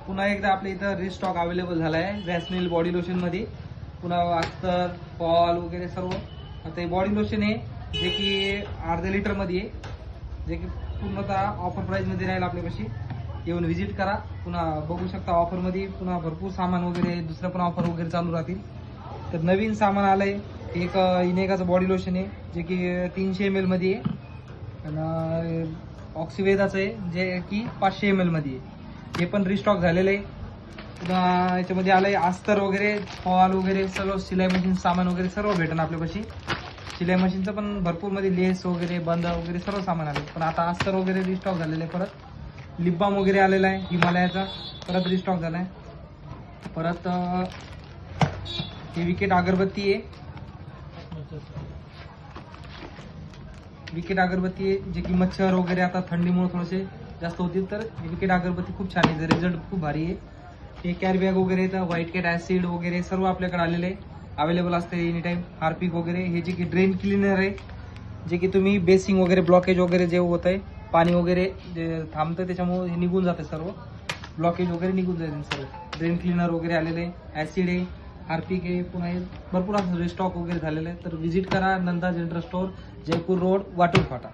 पुन्हा एकदा आपल्या इथं रिस्टॉक अवेलेबल झाला आहे व्हॅसनील बॉडी लोशनमध्ये. पुन्हा अत्तर फॉल वगैरे सर्व. आता हे बॉडी लोशन आहे जे की अर्ध्या लिटरमध्ये आहे, जे की पूर्णतः ऑफर प्राईजमध्ये राहील आपल्यापाशी. येऊन व्हिजिट करा. पुन्हा बघू शकता ऑफरमध्ये पुन्हा भरपूर सामान वगैरे दुसरं पण ऑफर वगैरे चालू राहतील. तर नवीन सामान आलंय एक इनेकाचं बॉडी लोशन आहे जे की 300 ml मध्ये आहे. आणि ऑक्सिवेदाचं आहे जे की 500 ml मध्ये आहे. हे पण रिस्टॉक झालेलं आहे. पुन्हा याच्यामध्ये आलंय अस्तर वगैरे फॉल वगैरे सर्व शिलाई मशीन सामान वगैरे सर्व भेटेल आपल्यापाशी. शिलाई मशीनचं पण भरपूर मध्ये लेस वगैरे बंद वगैरे सर्व सामान आले. पण आता अस्तर वगैरे रिस्टॉक झालेलं आहे. परत लिप बाम वगैरे आलेला आहे हिमालयाचा, परत रिस्टॉक झाला आहे. परत ही विकेट अगरबत्ती आहे, विकेट अगरबत्ती आहे जे की मच्छर वगैरे आता थंडीमुळे थोडेसे जास्त होतील. तर विकेट अगरबत्ती खूप छान आहे, रिझल्ट खूप भारी आहे. हे कॅरी बॅग वगैरे तर व्हाईट कॅट ॲसिड वगैरे सर्व आपल्याकडे आलेले आहे, अवेलेबल असते एनी टाइम. हार्पिक वगैरे हे जे की ड्रेन क्लिनर आहे जे की तुम्ही बेसिंग वगैरे ब्लॉकेज वगैरे जे होत आहे पाणी वगैरे जे थांबतं त्याच्यामुळे हे निघून जाते सर्व ब्लॉकेज वगैरे निघून जाईल सर्व. ड्रेन क्लिनर वगैरे आलेले आहे, ॲसिड आहे, हार्पिक आहे. पुन्हा हे भरपूर असं स्टॉक वगैरे झालेलं आहे. तर व्हिजिट करा Nanda general store, Jaipur road, Watur फाटा.